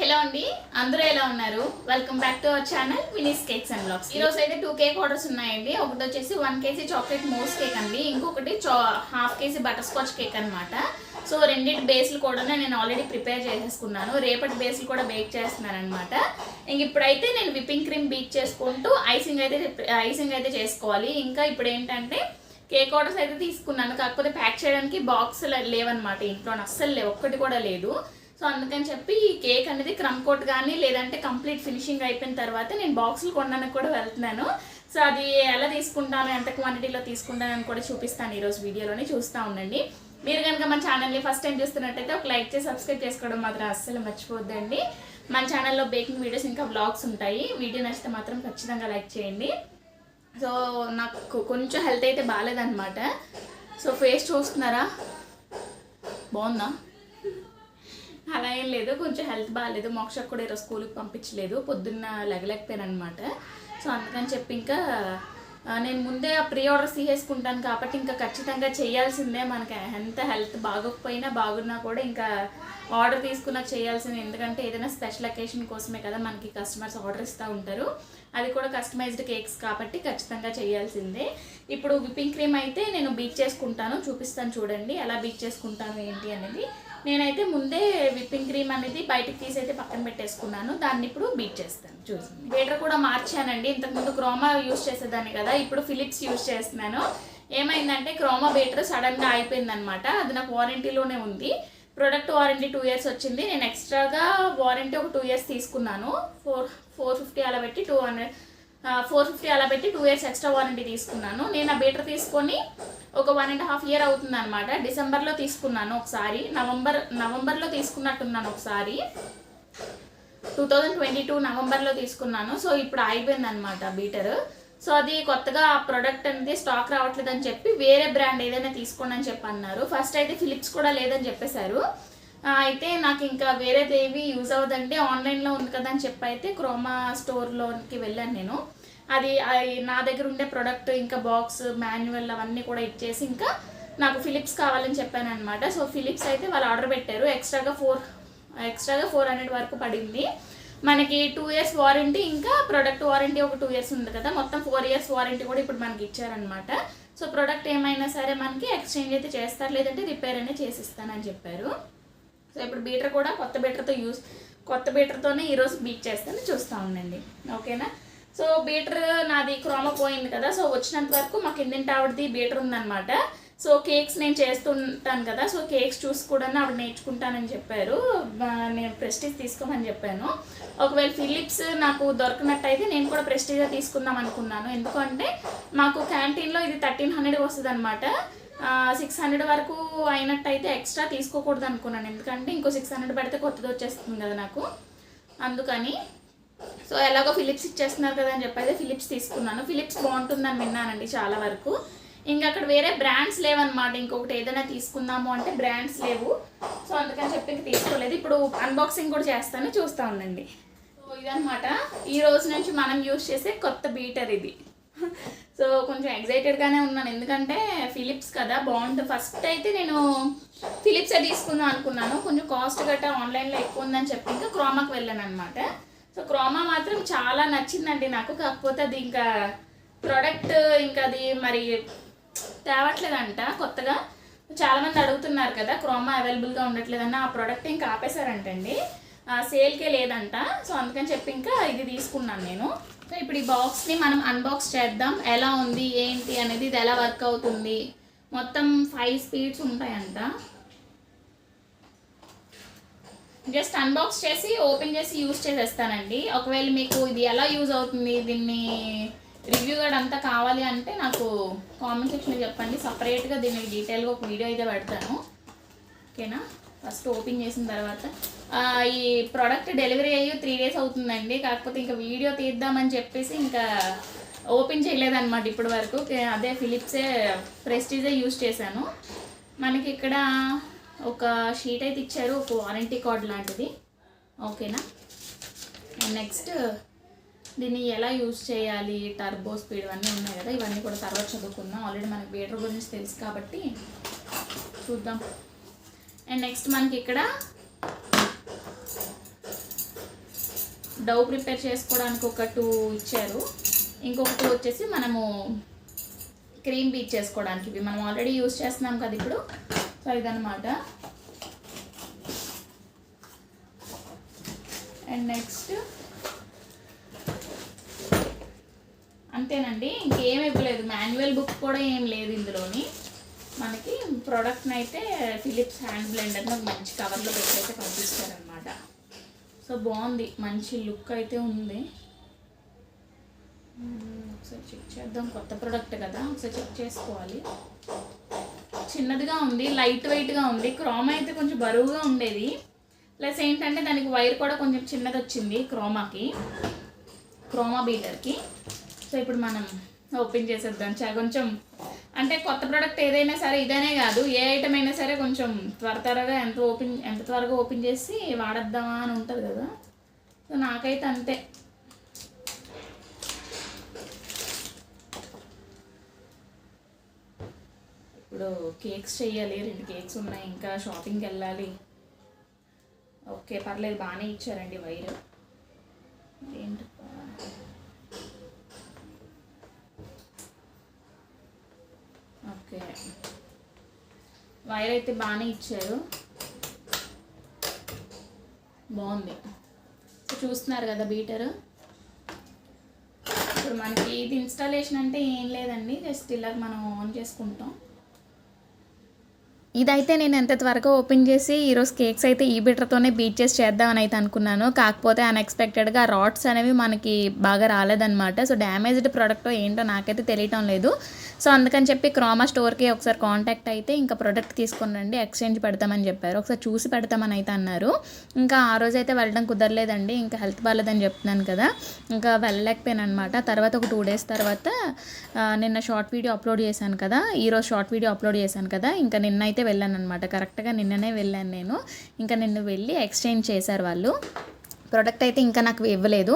Hello అండి, అందరూ ఎలా ఉన్నారు? Welcome back to our channel Vini's cakes and blogs. ఈరోజు అయితే 2 కేక్ ఆర్డర్స్ ఉన్నాయండి. ఒకటి వచ్చేసి 1 కేజీ చాక్లెట్ మోస్ కేక్ అండి, ఇంకొకటి half KG butter scotch cake అనమాట. సో రెండింటి బేస్లు కూడా నేను ఆల్రెడీ ప్రిపేర్ చేసేసుకున్నాను. రేపటి బేస్లు కూడా బేక్ చేస్తున్నాను అనమాట. ఇప్పుడైతే నేను విప్పింగ్ క్రీమ్ బీట్ చేసుకుంటూ ఐసింగ్ అయితే చేసుకోవాలి. ఇంకా ఇప్పుడు ఏంటంటే కేక్ ఆర్డర్స్ అయితే తీసుకున్నాను, కాకపోతే ప్యాక్ చేయడానికి బాక్స్ లేవన్నమాట. ఇంట్లో అస్సలు లేవు, ఒక్కటి కూడా లేదు. సో అందుకని చెప్పి ఈ కేక్ అనేది క్రమ్ కోట్ కానీ లేదంటే కంప్లీట్ ఫినిషింగ్ అయిపోయిన తర్వాత నేను బాక్సులు కొనడానికి కూడా వెళ్తున్నాను. సో అది ఎలా తీసుకుంటాను, ఎంత క్వాంటిటీలో తీసుకుంటానని కూడా చూపిస్తాను ఈరోజు వీడియోలోనే. చూస్తూ ఉండండి. మీరు కనుక మన ఛానల్ని ఫస్ట్ టైం చూస్తున్నట్టయితే ఒక లైక్ చేసి సబ్స్క్రైబ్ చేసుకోవడం మాత్రం అస్సలు మర్చిపోద్దండి. మన ఛానల్లో బేకింగ్ వీడియోస్ ఇంకా వ్లాగ్స్ ఉంటాయి. వీడియో నచ్చితే మాత్రం ఖచ్చితంగా లైక్ చేయండి. సో నాకు కొంచెం హెల్త్ అయితే బాగాలేదన్నమాట. సో ఫేస్ చూస్తున్నారా, బాగుందా? అలా ఏం లేదు, కొంచెం హెల్త్ బాగాలేదు. మోక్షకు కూడా ఈరోజు స్కూల్కి పంపించలేదు, పొద్దున్న లెగలేకపోయాను అనమాట. సో అందుకని చెప్పి ఇంకా నేను ముందే ఆ ప్రీ ఆర్డర్స్ తీసేసుకుంటాను కాబట్టి ఇంకా ఖచ్చితంగా చేయాల్సిందే. మనకి హెల్త్ బాగోకపోయినా బాగున్నా కూడా ఇంకా ఆర్డర్ తీసుకున్నాక చేయాల్సిందే. ఎందుకంటే ఏదైనా స్పెషల్ అకేషన్ కోసమే కదా మనకి కస్టమర్స్ ఆర్డర్ ఇస్తూ ఉంటారు. అది కూడా కస్టమైజ్డ్ కేక్స్ కాబట్టి ఖచ్చితంగా చేయాల్సిందే. ఇప్పుడు విప్పింగ్ క్రీమ్ అయితే నేను బీట్ చేసుకుంటాను, చూపిస్తాను చూడండి ఎలా బీట్ చేసుకుంటాను ఏంటి అనేది. నేనైతే ముందే విప్పింగ్ క్రీమ్ అనేది బయటకు తీసైతే పక్కన పెట్టేసుకున్నాను. దాన్ని ఇప్పుడు బీట్ చేస్తాను. చూసింది బీటర్ కూడా మార్చానండి. ఇంతకుముందు క్రోమా యూజ్ చేసేదాన్ని కదా, ఇప్పుడు ఫిలిప్స్ యూజ్ చేస్తున్నాను. ఏమైందంటే క్రోమా బీటర్ సడన్గా అయిపోయిందనమాట. అది నాకు వారంటీలోనే ఉంది. ప్రొడక్ట్ వారంటీ 2 years వచ్చింది. నేను ఎక్స్ట్రాగా వారంటీ ఒక 2 years తీసుకున్నాను. 450 అలా పెట్టి 450 అలా పెట్టి 2 years ఎక్స్ట్రా వారంటీ తీసుకున్నాను. నేను ఆ బీటర్ తీసుకొని ఒక 1.5 year అవుతుంది అనమాట. డిసెంబర్లో తీసుకున్నాను ఒకసారి, నవంబర్లో తీసుకున్నట్టున్నాను ఒకసారి, 2022 నవంబర్లో తీసుకున్నాను. సో ఇప్పుడు అయిపోయింది అనమాట బీటర్. సో అది కొత్తగా ఆ ప్రోడక్ట్ అనేది స్టాక్ రావట్లేదని చెప్పి వేరే బ్రాండ్ ఏదైనా తీసుకోండి అని చెప్పి అన్నారు. ఫస్ట్ అయితే ఫిలిప్స్ కూడా లేదని చెప్పేశారు. అయితే నాకు ఇంకా వేరేది ఏవి యూజ్ అవ్వదండి, ఆన్లైన్లో ఉంది కదా అని చెప్పి అయితే క్రోమా స్టోర్లోకి వెళ్ళాను నేను. అది నా దగ్గర ఉండే ప్రోడక్ట్ ఇంకా బాక్స్ మాన్యువల్ అవన్నీ కూడా ఇచ్చేసి ఇంకా నాకు ఫిలిప్స్ కావాలని చెప్పాను అనమాట. సో ఫిలిప్స్ అయితే వాళ్ళు ఆర్డర్ పెట్టారు. ఎక్స్ట్రాగా 400 వరకు పడింది. మనకి 2 years వారంటీ ఇంకా ప్రొడక్ట్ వారంటీ ఒక 2 years ఉంది కదా, మొత్తం 4 years వారంటీ కూడా ఇప్పుడు మనకి ఇచ్చారనమాట. సో ప్రోడక్ట్ ఏమైనా సరే మనకి ఎక్స్చేంజ్ అయితే చేస్తారు, లేదంటే రిపేర్ అనేది చేసిస్తానని చెప్పారు. సో ఇప్పుడు బీటర్ కూడా కొత్త బీటర్తోనే ఈరోజు బీట్ చేస్తాను, చూస్తూ ఉండండి ఓకేనా. సో బీటర్ నాది క్రోమా పోయింది కదా, సో వచ్చినంత వరకు మా కిందింటి ఆవిడది బీటర్ ఉందన్నమాట. సో కేక్స్ నేను చేస్తుంటాను కదా, సో కేక్స్ చూసి కూడా ఆవిడ నేర్చుకుంటానని చెప్పారు. నేను ప్రెస్టీజ్ తీసుకోమని చెప్పాను. ఒకవేళ ఫిలిప్స్ నాకు దొరకనట్టయితే నేను కూడా ప్రెస్టీజ్గా తీసుకుందాం అనుకున్నాను. ఎందుకంటే మాకు క్యాంటీన్లో ఇది 1300 వస్తుంది అనమాట. 600 వరకు అయినట్టయితే ఎక్స్ట్రా తీసుకోకూడదు అనుకున్నాను, ఎందుకంటే ఇంకో 600 పెడితే కొత్తది వచ్చేస్తుంది కదా నాకు, అందుకని. సో ఎలాగో ఫిలిప్స్ ఇచ్చేస్తున్నారు కదా అని చెప్పి అయితే ఫిలిప్స్ తీసుకున్నాను. ఫిలిప్స్ బాగుంటుందని విన్నానండి చాలా వరకు. ఇంకా అక్కడ వేరే బ్రాండ్స్ లేవన్నమాట. ఇంకొకటి ఏదైనా తీసుకుందాము అంటే బ్రాండ్స్ లేవు. సో అందుకని చెప్పి ఇంక తీసుకోలేదు. ఇప్పుడు అన్బాక్సింగ్ కూడా చేస్తాను, చూస్తూ ఉండండి. సో ఇదనమాట ఈ రోజు నుంచి మనం యూజ్ చేసే కొత్త బీటర్ ఇది. సో కొంచెం ఎగ్జైటెడ్గానే ఉన్నాను, ఎందుకంటే ఫిలిప్స్ కదా బాగుంటుంది. ఫస్ట్ అయితే నేను ఫిలిప్సే తీసుకుందాం అనుకున్నాను, కొంచెం కాస్ట్ గట్టా ఆన్లైన్లో ఎక్కువ ఉందని చెప్పి ఇంకా క్రోమాకి వెళ్ళాను అనమాట. సో క్రోమా మాత్రం చాలా నచ్చిందండి నాకు. కాకపోతే అది ఇంకా ప్రోడక్ట్ ఇంకా అది మరి తేవట్లేదంట కొత్తగా. చాలామంది అడుగుతున్నారు కదా క్రోమా అవైలబుల్గా ఉండట్లేదన్న, ఆ ప్రోడక్ట్ ఇంకా ఆపేశారంటండి, సేల్కే లేదంట. సో అందుకని చెప్పి ఇంకా ఇది తీసుకున్నాను నేను. సో ఇప్పుడు ఈ బాక్స్ని మనం అన్బాక్స్ చేద్దాం, ఎలా ఉంది ఏంటి అనేది, ఇది ఎలా వర్క్ అవుతుంది. మొత్తం 5 speeds ఉంటాయంట. జస్ట్ అన్బాక్స్ చేసి ఓపెన్ చేసి యూజ్ చేసేస్తానండి. ఒకవేళ మీకు ఇది ఎలా యూజ్ అవుతుంది, దీన్ని రివ్యూ కూడా అంతా కావాలి అంటే నాకు కామెంట్ సెక్షన్లో చెప్పండి. సపరేట్గా దీనికి డీటెయిల్గా ఒక వీడియో అయితే పెడతాను ఓకేనా. ఫస్ట్ ఓపెన్ చేసిన తర్వాత ఈ ప్రోడక్ట్ డెలివరీ అయ్యి 3 days అవుతుందండి. కాకపోతే ఇంకా వీడియో తీద్దామని చెప్పేసి ఇంకా ఓపెన్ చేయలేదన్నమాట ఇప్పటి వరకు. అదే ఫిలిప్సే ప్రెస్టీజే యూజ్ చేశాను. మనకి ఇక్కడ ఒక షీట్ అయితే ఇచ్చారు, ఒక వారంటీ కార్డ్ లాంటిది ఓకేనా. నెక్స్ట్ దీన్ని ఎలా యూజ్ చేయాలి, టర్బో స్పీడ్ అన్నీ ఉన్నాయి కదా, ఇవన్నీ కూడా తర్వాత చదువుకుందాం. ఆల్రెడీ మనకి బీటర్ గురించి తెలుసు కాబట్టి చూద్దాం. అండ్ నెక్స్ట్ మనకి ఇక్కడ డౌ ప్రిపేర్ చేసుకోవడానికి ఒక 2 ఇచ్చారు. ఇంకొక 2 వచ్చేసి మనము క్రీమ్ బీట్ చేసుకోవడానికి. ఇవి మనం ఆల్రెడీ యూజ్ చేస్తున్నాం కదా ఇప్పుడు. సో ఇదన్నమాట. అండ్ నెక్స్ట్ అంతేనండి, ఇంకేం ఇవ్వలేదు. మాన్యువల్ బుక్ కూడా ఏం లేదు ఇందులోని. మనకి ప్రోడక్ట్ని అయితే ఫిలిప్స్ హ్యాండ్ బ్లెండర్ని ఒక మంచి కవర్లో పెట్టయితే పంపిస్తారనమాట. సో బాగుంది, మంచి లుక్ అయితే ఉంది. ఒకసారి చెక్ చేద్దాం, కొత్త ప్రోడక్ట్ కదా, ఒకసారి చెక్ చేసుకోవాలి. చిన్నదిగా ఉంది, లైట్ వెయిట్గా ఉంది. క్రోమా అయితే కొంచెం బరువుగా ఉండేది. ప్లస్ ఏంటంటే దానికి వైర్ కూడా కొంచెం చిన్నది వచ్చింది క్రోమా బీటర్కి. సో ఇప్పుడు మనం ఓపెన్ చేసేద్దాం. కొంచెం అంటే కొత్త ప్రోడక్ట్ ఏదైనా సరే, ఇదనే కాదు ఏ ఐటమ్ అయినా సరే, కొంచెం త్వరగా ఎంత త్వరగా ఓపెన్ చేసి వాడద్దామా అని ఉంటుంది కదా. సో నాకైతే అంతే. ఇప్పుడు కేక్స్ చెయ్యాలి, 2 కేక్స్ ఉన్నాయి, ఇంకా షాపింగ్కి వెళ్ళాలి. ఓకే పర్లేదు, బాగానే ఇచ్చారండి వైర్. ఏంటి ఓకే, వైర్ అయితే బాగానే ఇచ్చారు, బాగుంది. చూస్తున్నారు కదా బీటర్. ఇప్పుడు మనకి ఇది ఇన్స్టాలేషన్ అంటే ఏం లేదండి, జస్ట్ ఇలా మనం ఆన్ చేసుకుంటాం. ఇదైతే నేను ఎంత త్వరగా ఓపెన్ చేసి ఈరోజు కేక్స్ అయితే ఈ బీటర్తోనే బీట్ చేసి చేద్దామని అయితే అనుకున్నాను. కాకపోతే అన్ఎక్స్పెక్టెడ్గా రాడ్స్ అనేవి మనకి బాగా రాలేదన్నమాట. సో డ్యామేజ్డ్ ప్రోడక్ట్ ఏంటో నాకైతే తెలియటం లేదు. సో అందుకని చెప్పి క్రోమా స్టోర్కి ఒకసారి కాంటాక్ట్ అయితే ఇంకా ప్రోడక్ట్ తీసుకొని రండి, ఎక్స్చేంజ్ పెడతామని చెప్పారు. ఒకసారి చూసి పెడతామని అయితే అన్నారు. ఇంకా ఆ రోజు అయితే వెళ్ళడం కుదరలేదండి, ఇంకా హెల్త్ బాగాలేదని చెప్తున్నాను కదా, ఇంకా వెళ్ళలేకపోయాను అనమాట. తర్వాత ఒక 2 డేస్ తర్వాత నిన్న షార్ట్ వీడియో అప్లోడ్ చేశాను కదా, ఈరోజు షార్ట్ వీడియో అప్లోడ్ చేశాను కదా, ఇంకా నిన్న అయితే వెళ్ళాను అనమాట. కరెక్ట్గా నిన్ననే వెళ్ళాను నేను. ఇంకా నిన్న వెళ్ళి ఎక్స్చేంజ్ చేశారు వాళ్ళు. ప్రోడక్ట్ అయితే ఇంకా నాకు ఇవ్వలేదు.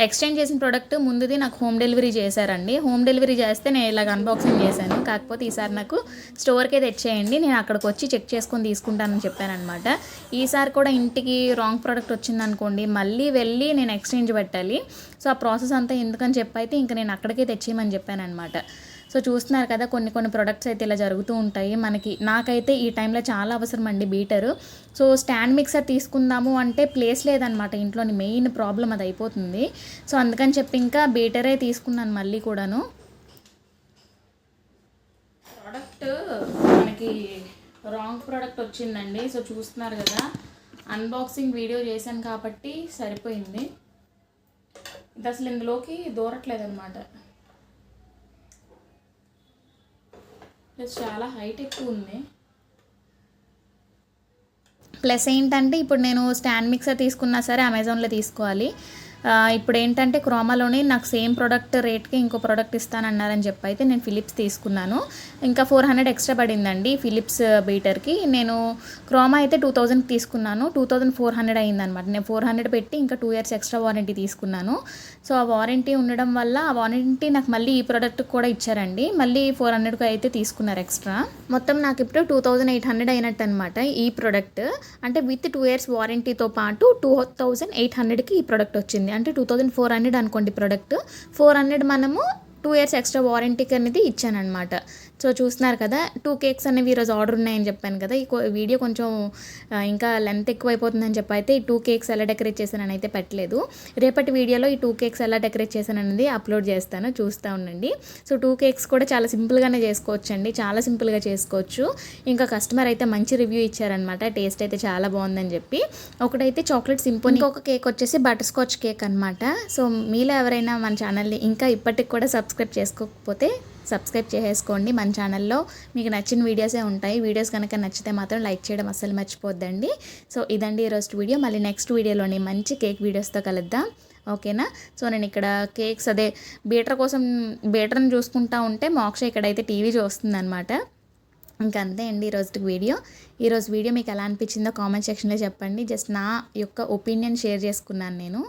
ఎక్స్చేంజ్ చేసిన ప్రోడక్ట్ ముందుది నాకు హోమ్ డెలివరీ చేశారండి. హోమ్ డెలివరీ చేస్తే నేను ఇలాగ అన్బాక్సింగ్ చేశాను. కాకపోతే ఈసారి నాకు స్టోర్కే తెచ్చేయండి, నేను అక్కడికి వచ్చి చెక్ చేసుకొని తీసుకుంటానని చెప్పాను అనమాట. ఈసారి కూడా ఇంటికి రాంగ్ ప్రోడక్ట్ వచ్చిందనుకోండి, మళ్ళీ వెళ్ళి నేను ఎక్స్చేంజ్ పెట్టాలి. సో ఆ ప్రాసెస్ అంతా ఎందుకని చెప్పి అయితే ఇంకా నేను అక్కడికే తెచ్చేయమని చెప్పాను అనమాట. సో చూస్తున్నారు కదా, కొన్ని ప్రొడక్ట్స్ అయితే ఇలా జరుగుతూ ఉంటాయి మనకి. నాకైతే ఈ టైంలో చాలా అవసరం అండి బీటరు. సో స్టాండ్ మిక్సర్ తీసుకుందాము అంటే ప్లేస్ లేదనమాట ఇంట్లోని, మెయిన్ ప్రాబ్లం అది అయిపోతుంది. సో అందుకని చెప్పి ఇంకా బీటరే తీసుకున్నాను మళ్ళీ కూడాను. ప్రోడక్ట్ మనకి రాంగ్ ప్రోడక్ట్ వచ్చిందండి. సో చూస్తున్నారు కదా, అన్బాక్సింగ్ వీడియో చేశాను కాబట్టి సరిపోయింది. ఇది అసలు ఇందులోకి దూరట్లేదు అనమాట. ప్లస్ చాలా హైట్ ఎక్కువ ఉంది. ప్లస్ ఏంటంటే ఇప్పుడు నేను స్టాండ్ మిక్సర్ తీసుకున్నా సరే అమెజాన్లో తీసుకోవాలి. ఇప్పుడు ఏంటంటే క్రోమాలోనే నాకు సేమ్ ప్రోడక్ట్ రేట్కి ఇంకో ప్రోడక్ట్ ఇస్తానన్నారని చెప్పి అయితే నేను ఫిలిప్స్ తీసుకున్నాను. ఇంకా 400 ఎక్స్ట్రా పడిందండి ఫిలిప్స్ బీటర్కి. నేను క్రోమా అయితే 2000 తీసుకున్నాను, 2400 అయిందనమాట. నేను 400 పెట్టి ఇంకా 2 years ఎక్స్ట్రా వారంటీ తీసుకున్నాను. సో ఆ వారంటీ ఉండడం వల్ల ఆ వారంటీ నాకు మళ్ళీ ఈ ప్రోడక్ట్ కూడా ఇచ్చారండి. మళ్ళీ 400 అయితే తీసుకున్నారు ఎక్స్ట్రా. మొత్తం నాకు ఇప్పుడు 2800 అయినట్టు అనమాట ఈ ప్రోడక్ట్. అంటే విత్ 2 years వారంటీతో పాటు 2800కి ఈ ప్రోడక్ట్ వచ్చింది. అంటే 2400 అనుకోండి ప్రోడక్ట్. 400 మనము 2 years ఎక్స్ట్రా వారంటీకి అనేది ఇచ్చానమాట. సో చూస్తున్నారు కదా, 2 కేక్స్ అనేవి ఈరోజు ఆర్డర్ ఉన్నాయని చెప్పాను కదా. ఈ వీడియో కొంచెం ఇంకా లెంత్ ఎక్కువ అయిపోతుందని చెప్పి అయితే ఈ 2 కేక్స్ ఎలా డెకరేట్ చేశానని అయితే పెట్టలేదు. రేపటి వీడియోలో ఈ 2 కేక్స్ ఎలా డెకరేట్ చేశాననేది అప్లోడ్ చేస్తాను, చూస్తూ ఉండండి. సో 2 కేక్స్ కూడా చాలా సింపుల్గానే చేసుకోవచ్చు అండి, చాలా సింపుల్గా చేసుకోవచ్చు. ఇంకా కస్టమర్ అయితే మంచి రివ్యూ ఇచ్చారనమాట, టేస్ట్ అయితే చాలా బాగుందని చెప్పి. ఒకటైతే చాక్లెట్ సింఫోనీ, ఇంకొక కేక్ వచ్చేసి బటర్ స్కాచ్ కేక్ అనమాట. సో మీలో ఎవరైనా మన ఛానల్ని ఇంకా ఇప్పటికి కూడా సబ్స్క్రైబ్ చేసుకోకపోతే సబ్స్క్రైబ్ చేసేసుకోండి. మన ఛానల్లో మీకు నచ్చిన వీడియోసే ఉంటాయి. వీడియోస్ కనుక నచ్చితే మాత్రం లైక్ చేయడం అస్సలు మర్చిపోద్దండి. సో ఇదండి ఈరోజు వీడియో. మళ్ళీ నెక్స్ట్ వీడియోలోని మంచి కేక్ వీడియోస్తో కలుద్దాం, ఓకేనా. సో నేను ఇక్కడ కేక్స్ అదే బీటర్ కోసం బీటర్ని చూసుకుంటా ఉంటే మోక్ష ఇక్కడైతే టీవీ చూస్తుందన్నమాట. ఇంకా అంతే అండి ఈరోజు వీడియో మీకు ఎలా అనిపించిందో కామెంట్ సెక్షన్లో చెప్పండి. జస్ట్ నా యొక్క ఒపీనియన్ షేర్ చేసుకున్నాను నేను.